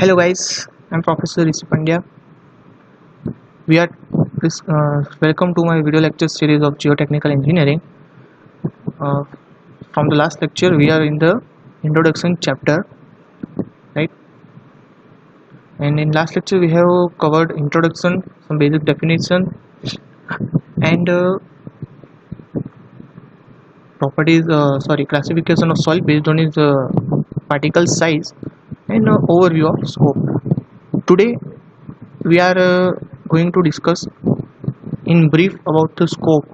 Hello guys, I'm Professor Rishi Pandya. We are welcome to my video lecture series of geotechnical engineering. Uh, from the last lecture, we are in the introduction chapter, right? And in last lecture, we have covered introduction, some basic definition, and properties. Classification of soil based on its particle size and overview of scope. Today, we are going to discuss in brief about the scope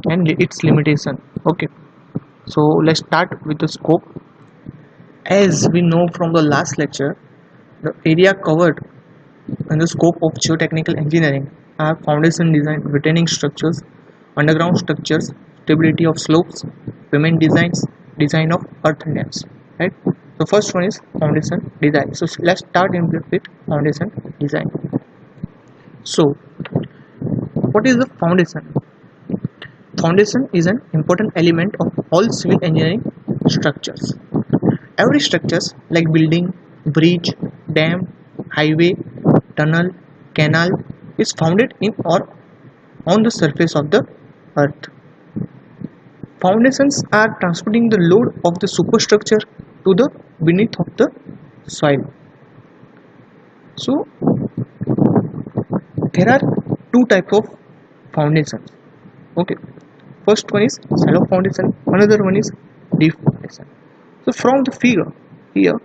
and its limitation. Okay, so let's start with the scope. As we know from the last lecture, the area covered in the scope of geotechnical engineering are foundation design, retaining structures, underground structures, stability of slopes, pavement designs, design of earth dams, right? So first one is foundation design. So let's start in brief with foundation design. So what is the foundation? Foundation is an important element of all civil engineering structures. Every structures like building, bridge, dam, highway, tunnel, canal is founded in or on the surface of the earth. Foundations are transporting the load of the superstructure to the beneath of the soil. So there are two types of foundations. Okay. First one is shallow foundation, another one is deep foundation. So from the figure here,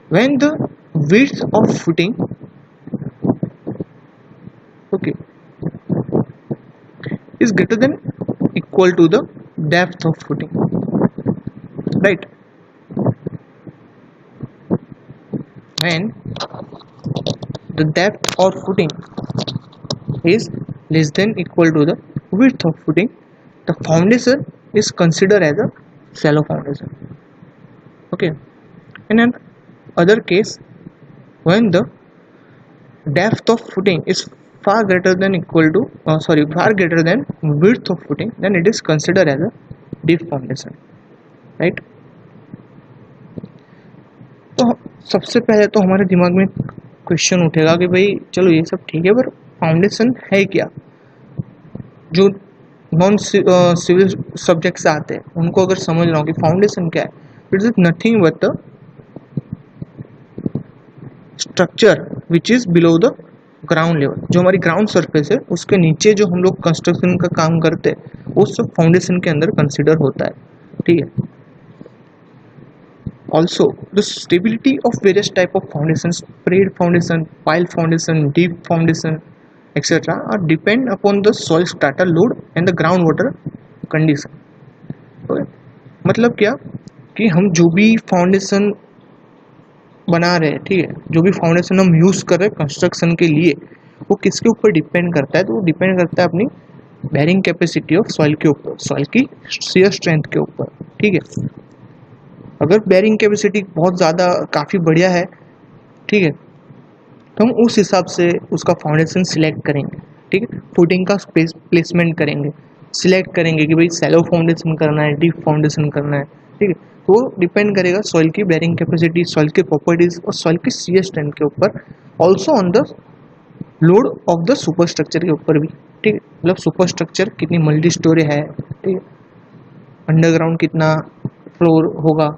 when the width of footing, okay, is greater than equal to the depth of footing, right? When the depth of footing is less than equal to the width of footing, the foundation is considered as a shallow foundation. Okay. In an other case, when the depth of footing is far greater than far greater than width of footing, then it is considered as a deep foundation, right? तो सबसे पहले तो हमारे दिमाग में question उठेगा कि भाई चलो ये सब ठीक है, पर फाउंडेशन है क्या? जो नॉन सिविल सब्जेक्ट से आते हैं उनको अगर समझ रहा हूँ कि फाउंडेशन क्या है, it is nothing but the structure which is below the ground level. जो हमारी ग्राउंड सरफेस है उसके नीचे जो हम लोग कंस्ट्रक्शन का काम करते हैं वो सब फाउंडेशन के अंदर कंसिडर होता है. ठीक है. Also, the stability of various type of foundations, spread foundation, pile foundation, deep foundation, etc., are depend upon the soil strata load and the groundwater condition. Okay? मतलब क्या कि हम जो भी फाउंडेशन बना रहे हैं, ठीक है, जो भी फाउंडेशन हम यूज कर रहे हैं कंस्ट्रक्शन के लिए, वो किसके ऊपर डिपेंड करता है? तो वो डिपेंड करता है अपनी बेरिंग कैपेसिटी ऑफ सॉइल के ऊपर, सॉइल की शियर स्ट्रेंथ के ऊपर. ठीक है. अगर बेरिंग कैपेसिटी बहुत ज़्यादा काफ़ी बढ़िया है, ठीक है, तो हम उस हिसाब से उसका फाउंडेशन सिलेक्ट करेंगे. ठीक है. फुटिंग का स्पेस प्लेसमेंट करेंगे, सिलेक्ट करेंगे कि भाई सैलो फाउंडेशन करना है, डीप फाउंडेशन करना है. ठीक है. तो डिपेंड करेगा सॉइल की बेरिंग कैपेसिटी, सॉइल के प्रॉपर्टीज और सॉइल की शियर स्ट्रेंथ के ऊपर, also on the load of the super structure के ऊपर भी. ठीक है. मतलब सुपर स्ट्रक्चर कितनी मल्टी स्टोरी है, ठीक है, अंडरग्राउंड कितना फ्लोर होगा,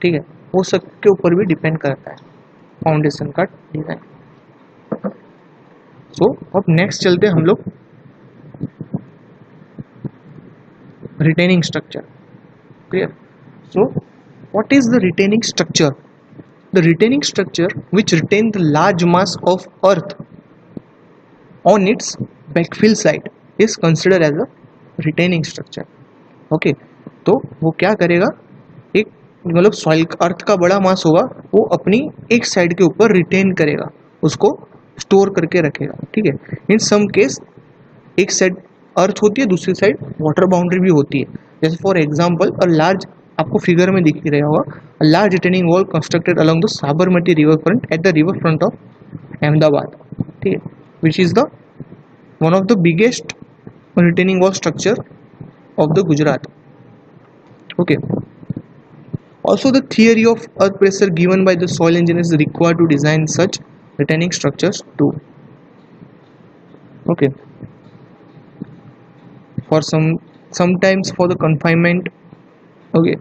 ठीक है, वो सब के ऊपर भी डिपेंड करता है फाउंडेशन का डिजाइन. सो अब नेक्स्ट चलते हम लोग retaining structure. Clear. So what is the retaining structure? The retaining structure which retain the large mass of earth on its backfill side is consider as a retaining structure. Okay. तो वो क्या करेगा, एक मतलब soil अर्थ का बड़ा मास होगा, वो अपनी एक साइड के ऊपर रिटेन करेगा, उसको स्टोर करके रखेगा. ठीक है. इन सम केस एक साइड अर्थ होती है, दूसरी साइड वाटर बाउंड्री भी होती है. जैसे फॉर एग्जांपल अ लार्ज, आपको फिगर में दिख ही रहा होगा, a large retaining wall constructed along the Sabarmati river front at the river front of Ahmedabad. ठीक है. Which is the one of the biggest retaining wall structure of the Gujarat. Okay. Also, the theory of earth pressure given by the soil engineer is required to design such retaining structures too. Okay, for sometimes for the confinement, okay,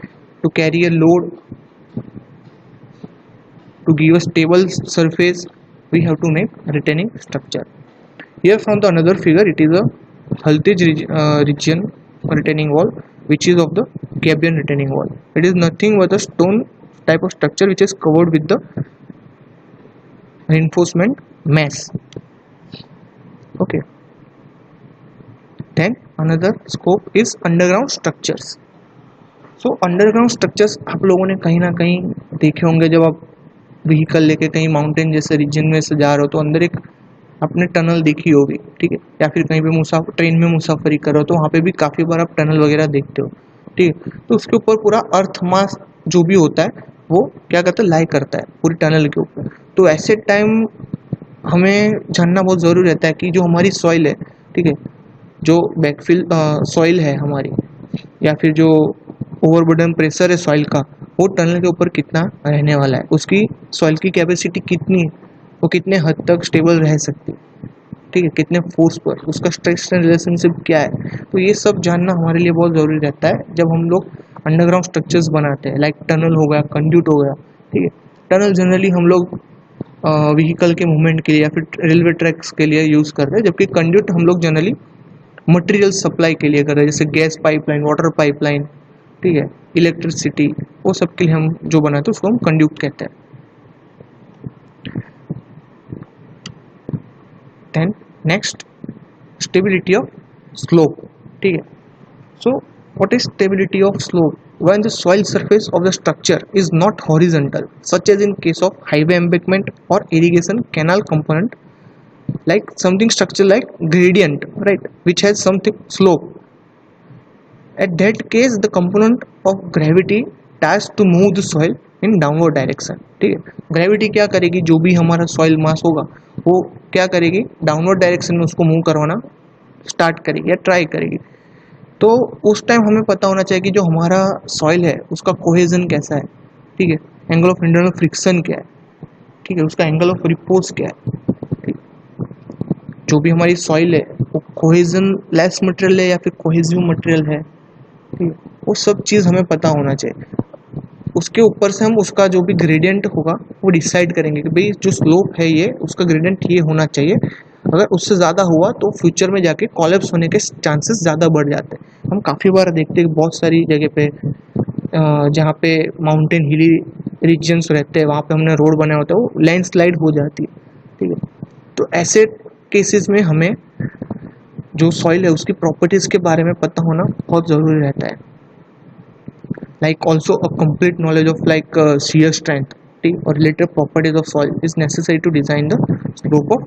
to carry a load, to give a stable surface, we have to make retaining structure. Here from the another figure, it is a region retaining wall, which is of the Gabion retaining wall. It is nothing but a stone type of structure which is covered with the reinforcement mass. Okay. Then another scope is underground structures. So underground structures आप लोगों ने कहीं ना कहीं देखे होंगे जब आप व्हीकल लेके कहीं माउंटेन जैसे रीजन में से जा रहे हो तो अंदर एक आपने टनल देखी होगी, ठीक है, या फिर कहीं पे ट्रेन में मुसाफरी कर रहे हो तो वहाँ पे भी काफ़ी बार आप टनल वगैरह देखते हो, ठीक है। तो उसके ऊपर पूरा अर्थ मास जो भी होता है वो क्या करता है, लाई करता है पूरी टनल के ऊपर। तो ऐसे टाइम हमें जानना बहुत ज़रूरी रहता है कि जो हमारी सॉइल है, ठीक है, जो बैकफिल सॉइल है हमारी, या फिर जो ओवरबर्डन प्रेशर है सॉइल का, वो टनल के ऊपर कितना रहने वाला है, उसकी सॉइल की कैपेसिटी कितनी है, वो कितने हद तक स्टेबल रह सकती है, ठीक है, कितने फोर्स पर, उसका स्ट्रेस रिलेशनशिप क्या है। तो ये सब जानना हमारे लिए बहुत ज़रूरी रहता है जब हम लोग अंडरग्राउंड स्ट्रक्चर्स बनाते हैं, लाइक टनल हो गया, कंड्यूट हो गया, ठीक है। टनल जनरली हम लोग व्हीकल के मूवमेंट के लिए या फिर रेलवे ट्रैक्स के लिए यूज़ कर रहे हैं, जबकि कंड्यूट हम लोग जनरली मटेरियल सप्लाई के लिए कर रहे हैं, जैसे गैस पाइपलाइन, वाटर पाइपलाइन, ठीक है, इलेक्ट्रिसिटी, वो सब के लिए हम जो बनाते हैं उसको हम कंड्यूट कहते हैं। Then next, stability of slope, ठीक है। So what is stability of slope? when the soil surface of the structure is not horizontal, such as in case of highway embankment or irrigation canal component, like something structure like gradient, right, which has something slope. At that case the component of gravity tries to move the soil in downward direction, ठीक है। Gravity क्या करेगी, जो भी हमारा soil मास होगा वो क्या करेगी, डाउनवर्ड डायरेक्शन में उसको मूव करवाना स्टार्ट करेगी या ट्राई करेगी। तो उस टाइम हमें पता होना चाहिए कि जो हमारा सॉइल है उसका कोहेजन कैसा है, ठीक है, एंगल ऑफ इंटरनल फ्रिक्शन क्या है, ठीक है, उसका एंगल ऑफ रिपोज क्या है, ठीक। जो भी हमारी सॉइल है वो कोहेजन लेस मटेरियल है या फिर कोहेसिव मटेरियल है, ठीक है, वो सब चीज़ हमें पता होना चाहिए। उसके ऊपर से हम उसका जो भी ग्रेडियंट होगा वो डिसाइड करेंगे कि भाई जो स्लोप है ये उसका ग्रेडियंट ये होना चाहिए। अगर उससे ज़्यादा हुआ तो फ्यूचर में जाके कॉलेप्स होने के चांसेस ज़्यादा बढ़ जाते हैं। हम काफ़ी बार देखते हैं बहुत सारी जगह पे जहाँ पे माउंटेन हिली रीजन्स रहते हैं वहाँ पे हमने रोड बनाया होता है, वो लैंडस्लाइड हो जाती है, ठीक है। तो ऐसे केसेस में हमें जो सॉइल है उसकी प्रॉपर्टीज़ के बारे में पता होना बहुत ज़रूरी रहता है। Like also a complete knowledge of like shear strength, or related properties of soil is necessary to design the slope of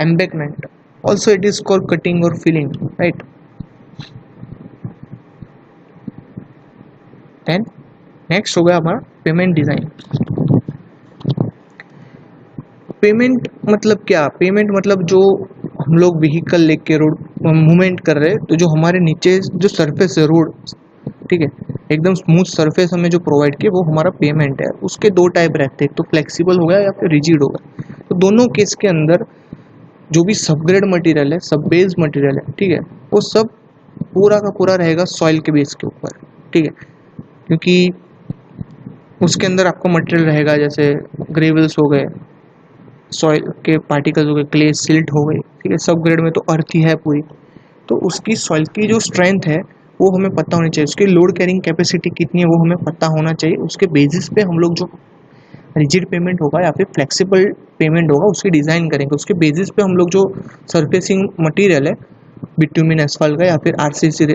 embankment. Also it is called cutting or filling, right? Then next हो गया हमारा payment design. Payment मतलब क्या, payment मतलब जो हम लोग vehicle लेके रोड मूवमेंट कर रहे हैं तो जो हमारे नीचे जो सरफेस है रोड, ठीक है, एकदम स्मूथ सरफेस हमें जो प्रोवाइड किए वो हमारा पेमेंट है। उसके दो टाइप रहते हैं, एक तो फ्लेक्सिबल हो गया या फिर रिजिड हो गया। तो दोनों केस के अंदर जो भी सबग्रेड मटेरियल है, सब बेस मटेरियल है, ठीक है, वो सब पूरा का पूरा रहेगा सॉइल के बेस के ऊपर, ठीक है, क्योंकि उसके अंदर आपका मटेरियल रहेगा जैसे ग्रेवल्स हो गए, सॉइल के पार्टिकल्स हो गए, क्ले सिल्ट हो गई, ठीक है। सब ग्रेड में तो अर्थ ही है पूरी, तो उसकी सॉइल की जो स्ट्रेंथ है वो हमें पता होनी चाहिए, उसकी लोड कैरिंग कैपेसिटी कितनी है वो हमें पता होना चाहिए। उसके बेसिस पे हम लोग जो रिजिड पेमेंट होगा या फिर फ्लेक्सिबल पेमेंट होगा उसकी डिज़ाइन करेंगे। उसके बेसिस पे हम लोग जो सरफेसिंग मटेरियल है बिट्यूमिन एसफाल्ट का या फिर आरसीसी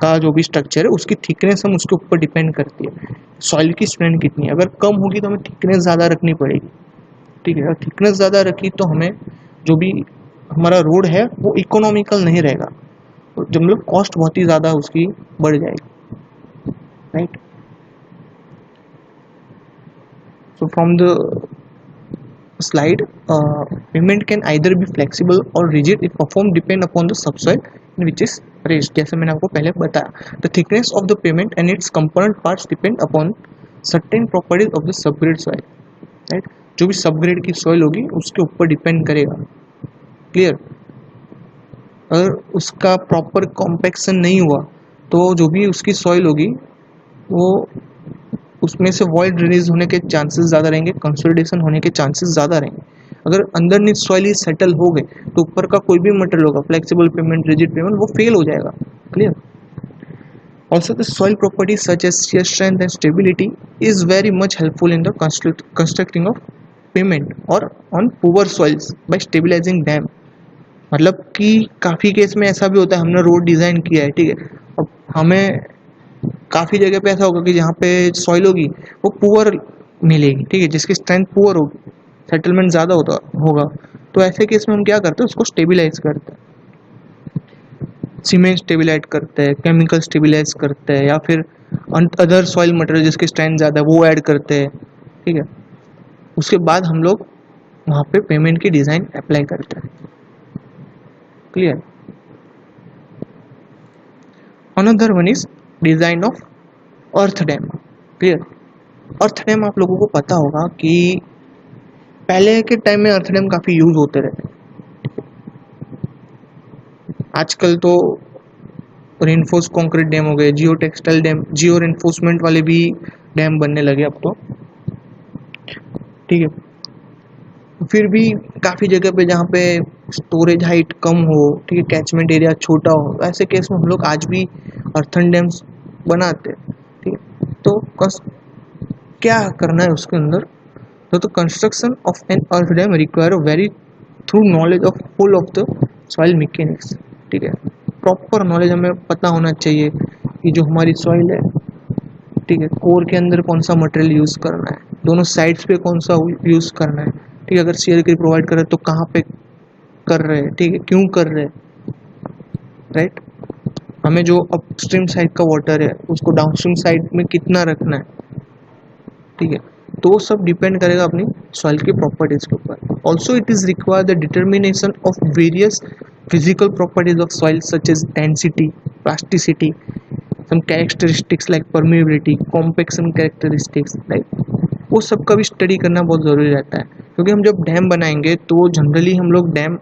का जो भी स्ट्रक्चर है उसकी थिकनेस हम उसके ऊपर डिपेंड करती है। सॉइल की स्ट्रेंथ कितनी है, अगर कम होगी तो हमें थिकनेस ज़्यादा रखनी पड़ेगी, ठीक है। अगर थिकनेस ज़्यादा रखी तो हमें जो भी हमारा रोड है वो इकोनॉमिकल नहीं रहेगा, जब मतलब कॉस्ट बहुत ही ज़्यादा उसकी बढ़ जाएगी, right. So from the slide, pavement can either be flexible or rigid. It perform depend upon the subsoil in which is rest, जैसे मैंने आपको पहले बताया। The thickness of the payment and it's component parts depend upon certain properties of the subgrade soil, right. जो भी subgrade की soil होगी उसके ऊपर डिपेंड करेगा, क्लियर। अगर उसका प्रॉपर कॉम्पैक्शन नहीं हुआ तो जो भी उसकी सॉइल होगी वो उसमें से वॉइड रिलीज होने के चांसेस ज़्यादा रहेंगे, कंसोलिडेशन होने के चांसेस ज़्यादा रहेंगे। अगर अंदर नीचे सॉइल ही सेटल हो गए तो ऊपर का कोई भी मटेरियल होगा, फ्लेक्सिबल पेमेंट, रिजिड पेमेंट, वो फेल हो जाएगा, clear. Also, the soil properties such as shear strength and stability is very much helpful in the constructing of pavement or on poor soils by stabilizing dam। मतलब कि काफ़ी case में ऐसा भी होता है, हमने रोड डिज़ाइन किया है, ठीक है, अब हमें काफ़ी जगह पे ऐसा होगा कि जहाँ पे सॉइल होगी वो पुअर मिलेगी, ठीक है, जिसकी स्ट्रेंथ पुअर होगी, सेटलमेंट ज़्यादा होगा। तो ऐसे केस में हम क्या करते हैं, उसको स्टेबिलाइज करते हैं, सीमेंट स्टेबिलाइज करते हैं, केमिकल स्टेबिलाइज करते हैं, या फिर अदर सॉइल मटेरियल जिसकी स्ट्रेंथ ज़्यादा है वो ऐड करते हैं, ठीक है। उसके बाद हम लोग वहाँ पे पेमेंट की डिज़ाइन अप्लाई करते हैं, clear. Another one is design of earth dam, clear. Earth dam आप लोगों को पता होगा कि पहले के टाइम में अर्थ डैम काफ़ी यूज होते रहते हैं। आजकल तो रेनफोर्स कंक्रीट डैम हो गए, जियो टेक्सटाइल डैम, जियो रेनफोर्समेंट वाले भी डैम बनने लगे अब तो, ठीक है। फिर भी काफ़ी जगह पे जहाँ पे स्टोरेज हाइट कम हो, ठीक है, कैचमेंट एरिया छोटा हो, ऐसे केस में हम लोग आज भी अर्थन डैम्स बनाते हैं, ठीक है। तो क्या करना है उसके अंदर, तो construction of an earth dam require very through knowledge of full of the soil mechanics, ठीक है। प्रॉपर नॉलेज हमें पता होना चाहिए कि जो हमारी सॉइल है, ठीक है, कोर के अंदर कौन सा मटेरियल यूज़ करना है, दोनों साइड्स पे कौन सा यूज़ करना है, ठीक है। अगर शेयर की प्रोवाइड कर रहे हैं तो कहाँ पे कर रहे हैं, ठीक है, क्यों कर रहे हैं, राइट। हमें जो अपस्ट्रीम साइड का वाटर है उसको डाउनस्ट्रीम साइड में कितना रखना है, ठीक है। तो वो सब डिपेंड करेगा अपनी सॉइल की प्रॉपर्टीज के ऊपर। Also it is require the determination of various physical properties of soil such as density, plasticity, some characteristics like permeability, compaction characteristics, like वो सब का भी स्टडी करना बहुत ज़रूरी रहता है। क्योंकि हम जब डैम बनाएंगे तो जनरली हम लोग डैम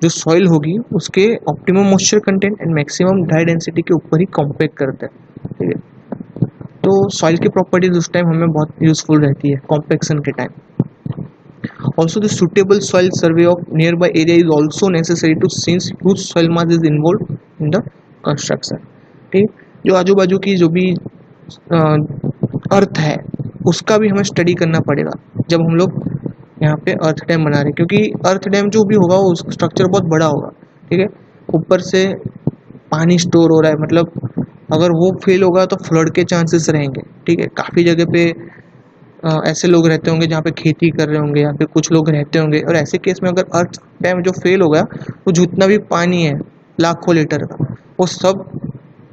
जो सॉइल होगी उसके optimum moisture content and maximum dry density के ऊपर ही कॉम्पैक्ट करते हैं, ठीक है। तो सॉइल की प्रॉपर्टीज उस टाइम हमें बहुत यूजफुल रहती है कॉम्पैक्शन के time. Also, the suitable soil survey of nearby area is also necessary to since huge soil mass is involved in the construction, ठीक। जो आजू बाजू की जो भी अर्थ है उसका भी हमें स्टडी करना पड़ेगा जब हम लोग यहाँ पे अर्थ डैम बना रहे हैं, क्योंकि अर्थ डैम जो भी होगा वो उसका स्ट्रक्चर बहुत बड़ा होगा, ठीक है। ऊपर से पानी स्टोर हो रहा है, मतलब अगर वो फेल होगा तो फ्लड के चांसेस रहेंगे, ठीक है। काफ़ी जगह पे ऐसे लोग रहते होंगे जहाँ पे खेती कर रहे होंगे या फिर कुछ लोग रहते होंगे, और ऐसे केस में अगर अर्थ डैम जो फेल हो गया तो जितना भी पानी है लाखों लीटर का वो सब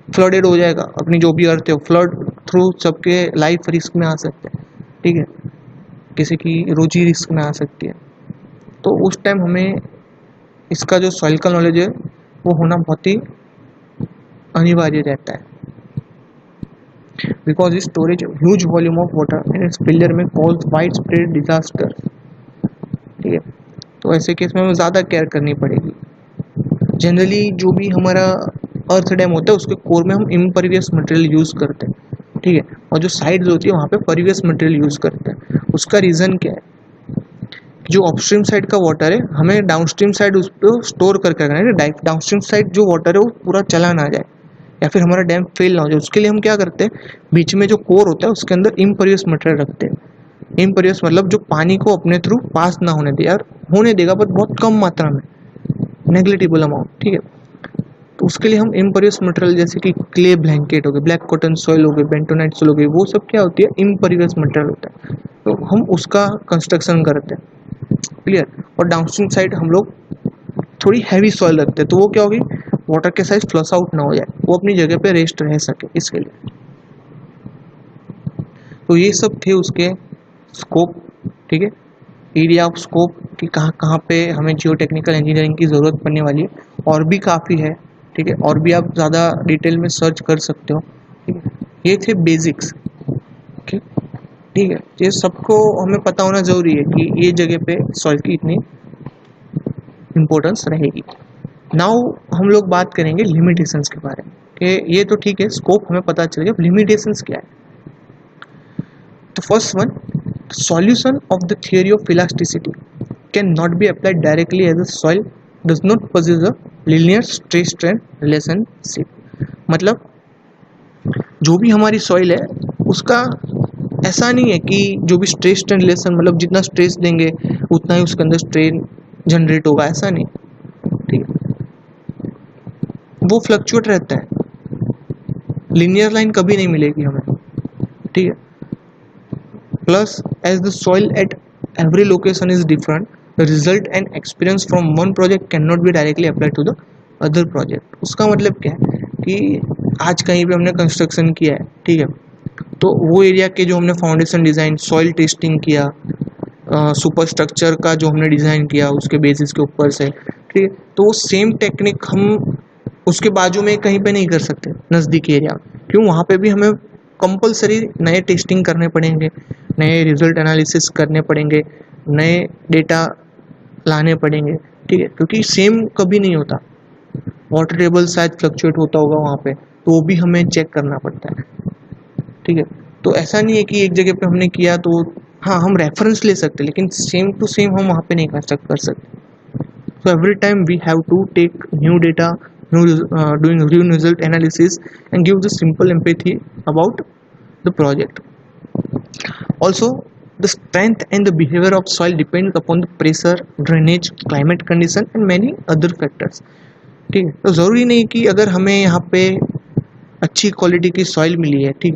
फ्लडेड हो जाएगा। अपनी जो भी अर्थ है फ्लड थ्रू सबके लाइफ रिस्क में आ सकते हैं, ठीक है, किसी की रोजी रिस्क में आ सकती है। तो उस टाइम हमें इसका जो सॉइल का नॉलेज है वो होना बहुत ही अनिवार्य रहता है, because storage huge volume of water and its failure में cause widespread disaster, ठीक है। तो ऐसे केस में हमें ज़्यादा केयर करनी पड़ेगी। जनरली जो भी हमारा अर्थ डैम होता है उसके कोर में हम इम्परवियस मटेरियल यूज़ करते हैं, ठीक है, और जो साइड्स होती है वहाँ पे परवियस मटेरियल यूज़ करते हैं। उसका रीज़न क्या है, जो अपस्ट्रीम साइड का वाटर है हमें डाउनस्ट्रीम साइड उस पर स्टोर करके रखना है, डाउनस्ट्रीम साइड जो वाटर है वो पूरा चला ना जाए या फिर हमारा डैम फेल ना हो जाए। उसके लिए हम क्या करते हैं, बीच में जो कोर होता है उसके अंदर इम्परवियस मटेरियल रखते हैं। इम्परवियस मतलब जो पानी को अपने थ्रू पास ना होने दे, यार होने देगा बट बहुत कम मात्रा में, नेग्लिजिबल अमाउंट, ठीक है। तो उसके लिए हम इम्परवियस मटेरियल जैसे कि क्ले ब्लैंकेट हो गए, ब्लैक कॉटन सॉइल हो गए, बेंटोनाइट सॉइल हो गई, वो सब क्या होती है, इम्परवियस मटेरियल होता है, तो हम उसका कंस्ट्रक्शन करते हैं, क्लियर। और डाउनस्ट्रीम साइड हम लोग थोड़ी हैवी सॉइल रखते हैं, तो वो क्या होगी, वाटर के साइज फ्लश आउट ना हो जाए, वो अपनी जगह पे रेस्ट रह सके, इसके लिए। तो ये सब थे उसके स्कोप, ठीक है, एरिया ऑफ स्कोप कि कहाँ कहाँ पे हमें जियो टेक्निकल इंजीनियरिंग की ज़रूरत पड़ने वाली है, और भी काफ़ी है, ठीक है, और भी आप ज़्यादा डिटेल में सर्च कर सकते हो। ठीक है, ये थे बेसिक्स। ओके, ठीक है, ये सबको हमें पता होना ज़रूरी है कि ये जगह पे सॉइल की इतनी इम्पोर्टेंस रहेगी। नाउ हम लोग बात करेंगे लिमिटेशंस के बारे में कि ये तो ठीक है, स्कोप हमें पता चल गया, लिमिटेशंस क्या है। तो first one, solution of the theory of elasticity cannot be applied directly as the soil does not possess a linear stress strain relationship। मतलब जो भी हमारी सॉइल है उसका ऐसा नहीं है कि जो भी स्ट्रेस स्ट्रेन रिलेशन, मतलब जितना स्ट्रेस देंगे उतना ही उसके अंदर स्ट्रेन जनरेट होगा, ऐसा नहीं। ठीक है, वो फ्लक्चुएट रहता है, लिनियर लाइन कभी नहीं मिलेगी हमें। ठीक है, plus as the soil at every location is different, the result and experience from one project cannot be directly applied to the other project। उसका मतलब क्या है कि आज कहीं पे हमने कंस्ट्रक्शन किया है, ठीक है, तो वो एरिया के जो हमने फाउंडेशन डिज़ाइन, सॉइल टेस्टिंग किया, सुपर स्ट्रक्चर का जो हमने डिज़ाइन किया उसके बेसिस के ऊपर से, ठीक है, तो वो सेम टेक्निक हम उसके बाजू में कहीं पे नहीं कर सकते नज़दीकी एरिया। क्यों? वहाँ पे भी हमें कंपलसरी नए टेस्टिंग करने पड़ेंगे, नए रिजल्ट एनालिसिस करने पड़ेंगे, नए डेटा लाने पड़ेंगे। ठीक है, क्योंकि सेम कभी नहीं होता, वाटर टेबल शायद फ्लक्चुएट होता होगा वहाँ पे, तो वो भी हमें चेक करना पड़ता है। ठीक है, तो ऐसा नहीं है कि एक जगह पे हमने किया तो हाँ हम रेफरेंस ले सकते, लेकिन सेम टू सेम हम वहाँ पे नहीं कर सकते। So every time we have to take new data, doing new result analysis and give the simple empathy about the project. Also, the strength and the behavior of soil depends upon the pressure, drainage, climate condition and many other factors। ठीक है, तो ज़रूरी नहीं कि अगर हमें यहाँ पे अच्छी क्वालिटी की सॉइल मिली है, ठीक,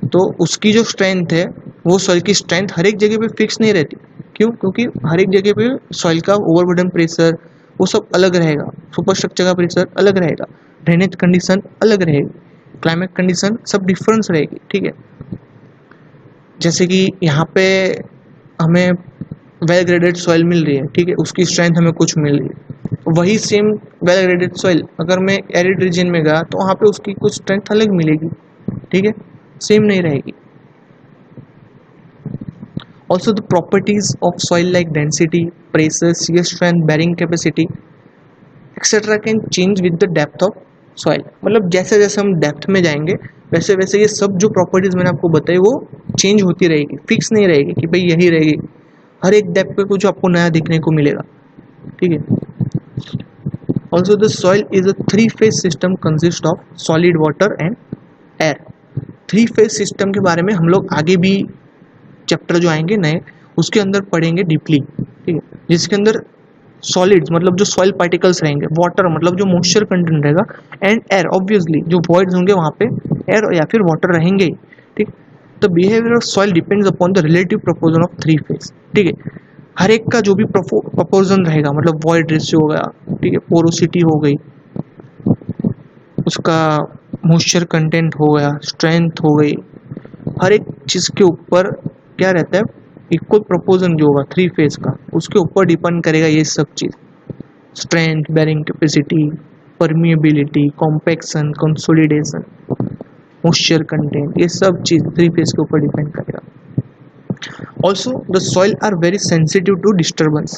तो उसकी जो स्ट्रेंथ है वो सॉइल की स्ट्रेंथ हर एक जगह पे फिक्स नहीं रहती। क्यों? क्योंकि हर एक जगह पे सॉइल का ओवरबर्डन प्रेशर वो सब अलग रहेगा, सुपर स्ट्रक्चर का प्रेशर अलग रहेगा, ड्रेनेज कंडीशन अलग रहेगी, क्लाइमेट कंडीशन सब डिफरेंस रहेगी। ठीक है, जैसे कि यहाँ पे हमें वेल ग्रेडेड सॉइल मिल रही है, ठीक है, उसकी स्ट्रेंथ हमें कुछ मिल रही है, वही सेम वेल ग्रेडेड सॉइल अगर मैं एरिड रीजन में गया तो वहाँ पे उसकी कुछ स्ट्रेंथ अलग मिलेगी। ठीक है, सेम नहीं रहेगी। Also the properties of soil like density, pressure, shear strength, bearing capacity etc can change with the depth of soil। मतलब जैसे जैसे हम डेप्थ में जाएंगे वैसे वैसे ये सब जो प्रॉपर्टीज मैंने आपको बताई वो चेंज होती रहेगी, फिक्स नहीं रहेगी कि भाई यही रहेगी। हर एक डेप्थ पे कुछ आपको नया देखने को मिलेगा। ठीक है, also the soil is a 3-phase system consist of solid, water and air. 3-phase system के बारे में हम लोग आगे भी चैप्टर जो आएंगे नए उसके अंदर पढ़ेंगे डीपली। ठीक है, जिसके अंदर सॉलिड्स मतलब जो सॉइल पार्टिकल्स रहेंगे, वाटर मतलब जो मॉइस्चर कंटेंट रहेगा, एंड एयर ऑब्वियसली जो वॉइड्स होंगे वहाँ पे एयर या फिर वाटर रहेंगे ही। ठीक, the behaviour of soil depends upon the relative proportion of 3 phase. ठीक है, हर एक का जो भी प्रोपोर्शन रहेगा, मतलब वॉइड रेशियो हो गया, ठीक है, पोरोसिटी हो गई, उसका मॉइस्चर कंटेंट हो गया, स्ट्रेंथ हो गई, हर एक चीज़ के ऊपर क्या रहता है, इक्वल प्रोपोर्शन जो होगा 3 फेज का उसके ऊपर डिपेंड करेगा ये सब चीज़, strength, bearing capacity, permeability, compaction, consolidation, moisture content, ये सब चीज़ 3 फेज के ऊपर डिपेंड करेगा। Also, the soil are very sensitive to disturbance.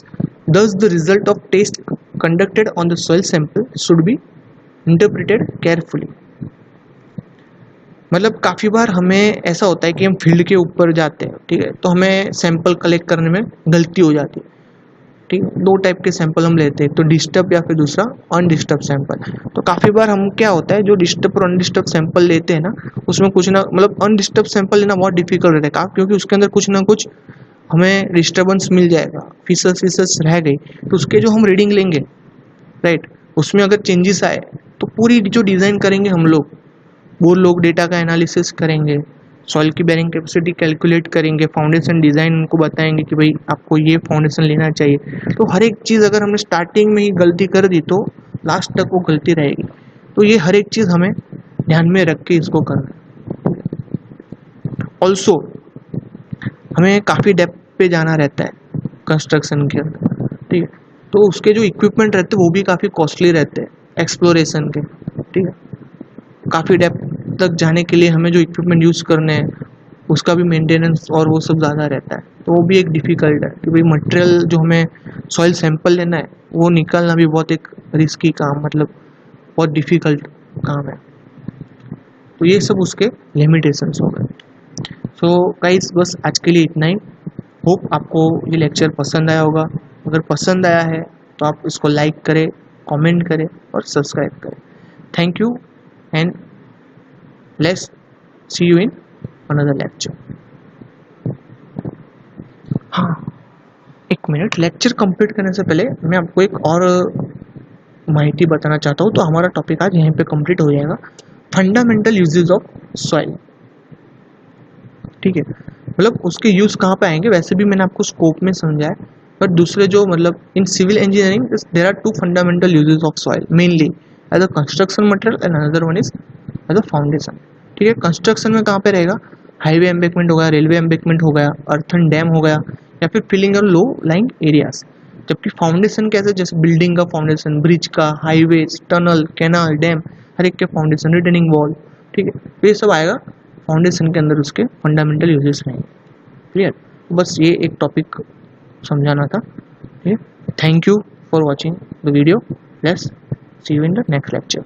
Thus, the result of test conducted on the soil sample should be interpreted carefully। मतलब काफ़ी बार हमें ऐसा होता है कि हम फील्ड के ऊपर जाते हैं, ठीक है, तो हमें सैंपल कलेक्ट करने में गलती हो जाती है। ठीक है, 2 टाइप के सैंपल हम लेते हैं, तो डिस्टर्ब या फिर दूसरा अनडिस्टर्ब सैंपल। तो काफ़ी बार हम क्या होता है जो डिस्टर्ब और अनडिस्टर्ब सैंपल लेते हैं ना, उसमें कुछ ना मतलब अनडिस्टर्ब सैंपल लेना बहुत डिफिकल्ट रहता है, क्योंकि उसके अंदर कुछ ना कुछ हमें डिस्टर्बेंस मिल जाएगा, फीसस रह गई, तो उसके जो हम रीडिंग लेंगे, राइट, उसमें अगर चेंजेस आए तो पूरी जो डिज़ाइन करेंगे हम लोग, वो लोग डेटा का एनालिसिस करेंगे, सॉइल की बेरिंग कैपेसिटी कैलकुलेट करेंगे, फाउंडेशन डिज़ाइन उनको बताएंगे कि भाई आपको ये फाउंडेशन लेना चाहिए। तो हर एक चीज़ अगर हमने स्टार्टिंग में ही गलती कर दी तो लास्ट तक वो गलती रहेगी। तो ये हर एक चीज़ हमें ध्यान में रख के इसको करना। ऑल्सो हमें काफ़ी डेप्थ पे जाना रहता है कंस्ट्रक्शन के अंदर, ठीक है, तो उसके जो इक्विपमेंट रहते हैं वो भी काफ़ी कॉस्टली रहते हैं एक्सप्लोरेशन के। ठीक है। काफ़ी डेप्थ तक जाने के लिए हमें जो इक्विपमेंट यूज़ करने हैं उसका भी मेंटेनेंस और वो सब ज़्यादा रहता है, तो वो भी एक डिफ़िकल्ट है कि भाई मटेरियल जो हमें सॉइल सैंपल लेना है वो निकालना भी बहुत एक रिस्की काम, मतलब बहुत डिफ़िकल्ट काम है। तो ये सब उसके लिमिटेशंस हो गए। सो गाइस बस आज के लिए इतना ही। होप आपको ये लेक्चर पसंद आया होगा। अगर पसंद आया है तो आप इसको लाइक करें, कमेंट करें और सब्सक्राइब करें। Thank you and let's see you in another lecture. हाँ, एक मिनट, लेक्चर कंप्लीट करने से पहले मैं आपको एक और माहिती बताना चाहता हूँ। तो हमारा टॉपिक आज यहीं पे कंप्लीट हो जाएगा, फंडामेंटल यूजेस ऑफ सॉइल। ठीक है, मतलब उसके यूज़ कहाँ पे आएंगे वैसे भी मैंने आपको स्कोप में समझा है, पर दूसरे जो मतलब in civil engineering there are two fundamental uses of soil mainly as a construction material and another one is as a foundation. ठीक है, कंस्ट्रक्शन में कहाँ पे रहेगा, हाईवे एम्बैंकमेंट हो गया, रेलवे एम्बैंकमेंट हो गया, अर्थन डैम हो गया, या फिर फिलिंग और लो लाइंग एरियाज। जबकि फाउंडेशन कैसे, जैसे बिल्डिंग का फाउंडेशन, ब्रिज का, हाईवे, टनल, कैनाल, डैम, हर एक के फाउंडेशन, रिटेनिंग वॉल। ठीक है, तो ये सब आएगा फाउंडेशन के अंदर, उसके फंडामेंटल यूजेस रहेंगे। क्लियर, बस ये एक टॉपिक समझाना था। ठीक है, thank you for watching the video, let's see you in the next lecture.